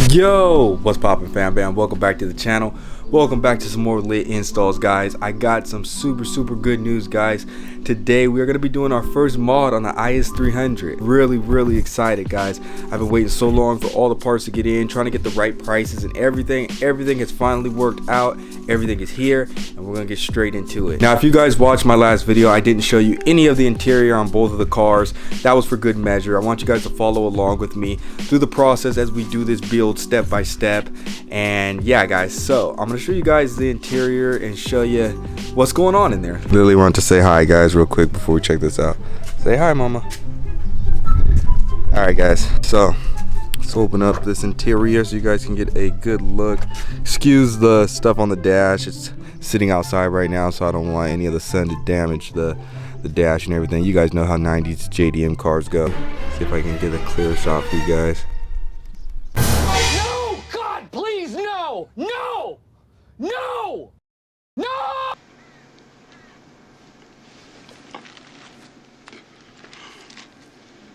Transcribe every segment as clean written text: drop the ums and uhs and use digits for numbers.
Yo, what's poppin', fam bam? Welcome back to the channel. Welcome back to some more lit installs, guys. I got some super good news, guys. Today we are going to be doing our first mod on the iS300. Really excited, guys. I've been waiting so long for all the parts to get in, trying to get the right prices and everything has finally worked out. Everything is here and we're gonna get straight into it. Now, if you guys watched my last video, I didn't show you any of the interior on both of the cars. That was for good measure. I want you guys to follow along with me through the process as we do this build step by step. And yeah, guys, so I'm gonna show you guys the interior and show you what's going on in there. Lily wanted to say hi, guys, real quick before we check this out. Say hi, mama. All right, guys, so let's open up this interior so you guys can get a good look. Excuse the stuff on the dash. It's sitting outside right now, so I don't want any of the sun to damage the dash and everything. You guys know how 90s JDM cars go. See if I can get a clear shot for you guys. No! God, please, no! No! No! No!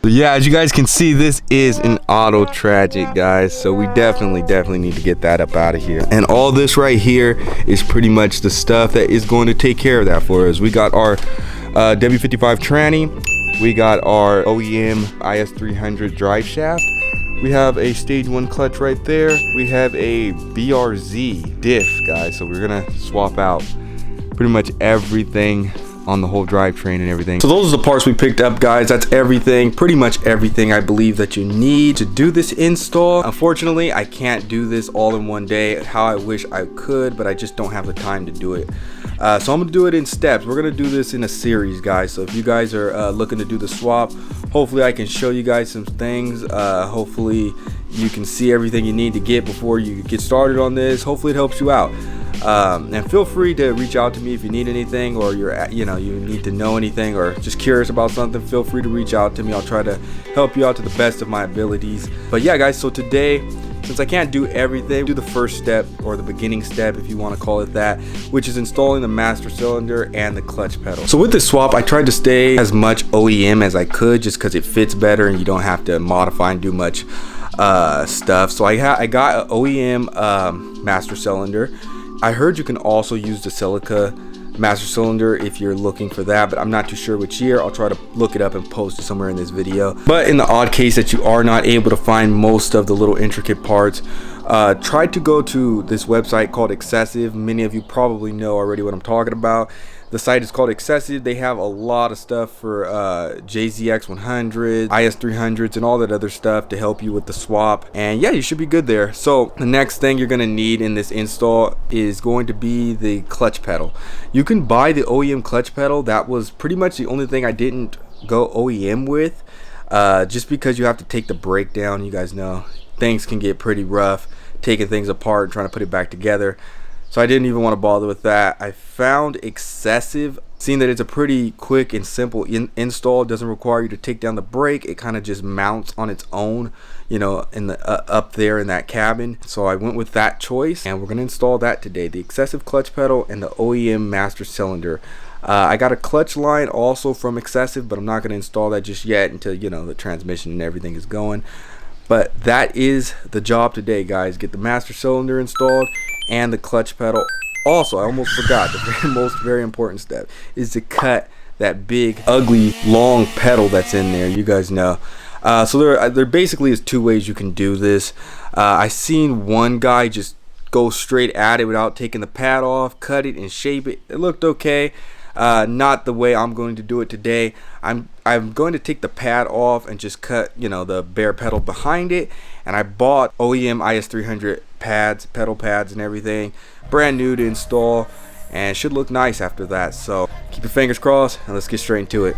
So yeah, as you guys can see, this is an auto tragic, guys, so we definitely need to get that up out of here. And all this right here is pretty much the stuff that is going to take care of that for us. We got our W55 tranny, we got our OEM iS300 drive shaft, we have a stage 1 clutch right there, we have a BRZ diff, guys, so we're gonna swap out pretty much everything on the whole drivetrain and everything. So those are the parts we picked up, guys. That's everything, pretty much everything I believe that you need to do this install. Unfortunately, I can't do this all in one day how I wish I could, but I just don't have the time to do it. So I'm gonna do it in steps. We're gonna do this in a series, guys. So if you guys are looking to do the swap, hopefully I can show you guys some things. Hopefully you can see everything you need to get before you get started on this. Hopefully it helps you out. And feel free to reach out to me if you need anything, or you need to know anything, or just curious about something. Feel free to reach out to me. I'll try to help you out to the best of my abilities. But yeah, guys, so today, since I can't do everything, do the first step, or the beginning step if you want to call it that, which is installing the master cylinder and the clutch pedal. So with this swap, I tried to stay as much OEM as I could, just because it fits better and you don't have to modify and do much stuff. So I got an OEM master cylinder. I heard you can also use the silica master cylinder if you're looking for that, but I'm not too sure which year. I'll try to look it up and post it somewhere in this video. But in the odd case that you are not able to find most of the little intricate parts, try to go to this website called Excessive. Many of you probably know already what I'm talking about. The site is called Excessive. They have a lot of stuff for JZX100, iS300s, and all that other stuff to help you with the swap. And yeah, you should be good there. So the next thing you're gonna need in this install is going to be the clutch pedal. You can buy the OEM clutch pedal. That was pretty much the only thing I didn't go OEM with, just because you have to take the brake down. You guys know things can get pretty rough taking things apart and trying to put it back together. So I didn't even want to bother with that. I found Excessive, seeing that it's a pretty quick and simple install. It doesn't require you to take down the brake. It kind of just mounts on its own, you know, in the up there in that cabin. So I went with that choice, and we're going to install that today. The Excessive clutch pedal and the OEM master cylinder. I got a clutch line also from Excessive, but I'm not going to install that just yet until, you know, the transmission and everything is going. But that is the job today, guys. Get the master cylinder installed and the clutch pedal. Also, I almost forgot, the very important step is to cut that big, ugly, long pedal that's in there. You guys know. So there basically is two ways you can do this. I seen one guy just go straight at it without taking the pad off, cut it and shape it. It looked okay. Not the way I'm going to do it today. I'm going to take the pad off and just cut, you know, the bare pedal behind it. And I bought OEM iS300 pads, pedal pads and everything, brand new to install, and it should look nice after that. So keep your fingers crossed and let's get straight into it.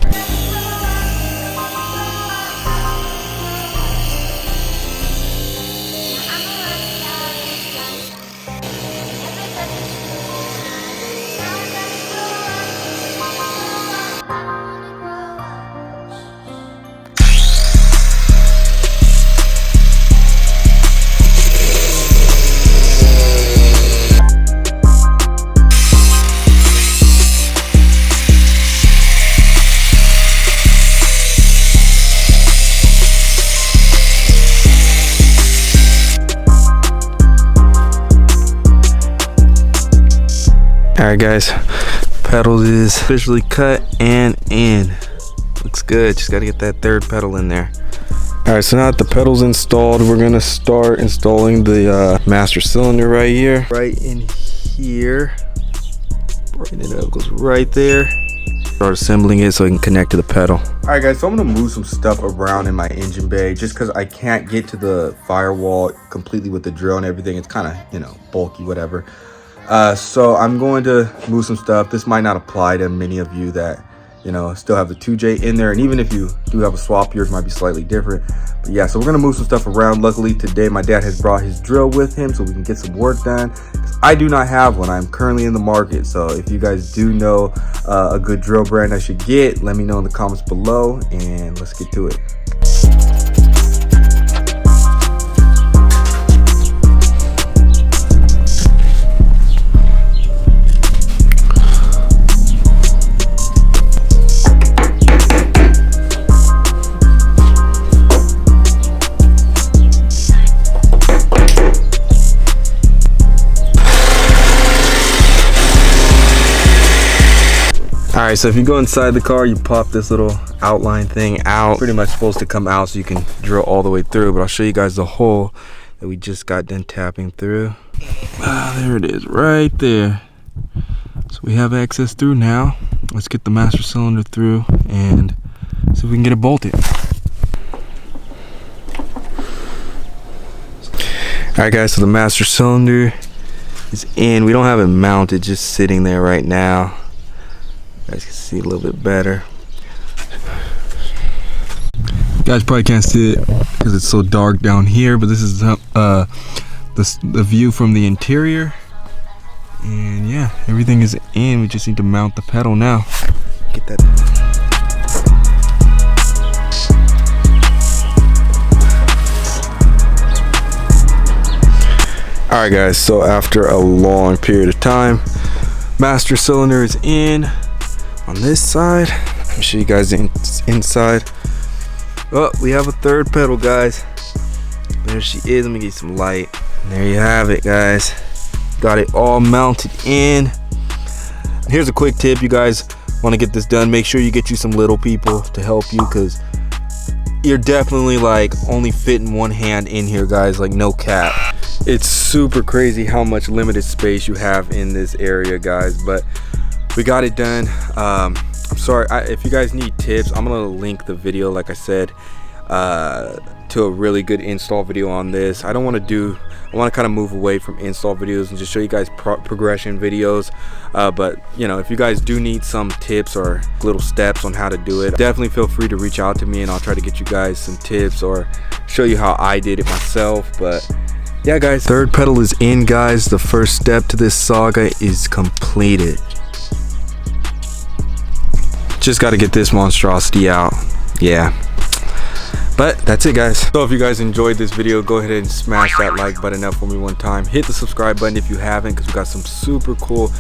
Alright guys, pedal is officially cut and in. Looks good, just gotta get that third pedal in there. Alright, so now that the pedal's installed, we're gonna start installing the master cylinder right here. Right in here. Right in it goes right there. Start assembling it so I can connect to the pedal. Alright guys, so I'm gonna move some stuff around in my engine bay just because I can't get to the firewall completely with the drill and everything. It's kind of, you know, bulky, whatever. So I'm going to move some stuff. This might not apply to many of you that, you know, still have the 2J in there, and even if you do have a swap, yours might be slightly different. But yeah, so we're gonna move some stuff around. Luckily today my dad has brought his drill with him so we can get some work done. I do not have one. I'm currently in the market, so if you guys do know a good drill brand I should get, let me know in the comments below, and let's get to it. Alright, so if you go inside the car, you pop this little outline thing out. Pretty much supposed to come out so you can drill all the way through, but I'll show you guys the hole that we just got done tapping through. There it is, right there. So we have access through now. Let's get the master cylinder through and see if we can get it bolted. Alright guys, so the master cylinder is in. We don't have it mounted, just sitting there right now. You guys can see a little bit better. You guys probably can't see it because it's so dark down here, but this is the view from the interior. And yeah, everything is in. We just need to mount the pedal now. Get that. Alright guys, so after a long period of time, master cylinder is in. On this side, let me show you guys the inside. Oh, we have a third pedal, guys. There she is. Let me get you some light. And there you have it, guys. Got it all mounted in. And here's a quick tip. You guys want to get this done, make sure you get you some little people to help you, because you're definitely like only fitting one hand in here, guys, like no cap. It's super crazy how much limited space you have in this area, guys, but we got it done. I'm sorry if you guys need tips. I'm gonna link the video, like I said, to a really good install video on this. I want to kind of move away from install videos and just show you guys progression videos, but you know, if you guys do need some tips or little steps on how to do it, definitely feel free to reach out to me and I'll try to get you guys some tips or show you how I did it myself. But yeah guys, third pedal is in, guys. The first step to this saga is completed. Just got to get this monstrosity out. Yeah, but that's it, guys. So if you guys enjoyed this video, go ahead and smash that like button up for me one time. Hit the subscribe button if you haven't, because we got some super cool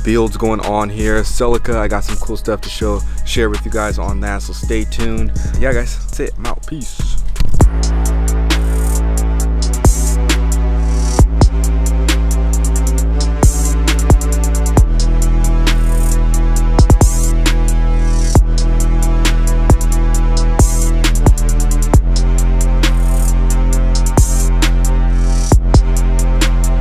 builds going on here. Celica, I got some cool stuff to share with you guys on that, so stay tuned. Yeah guys, that's it. I'm out. Peace.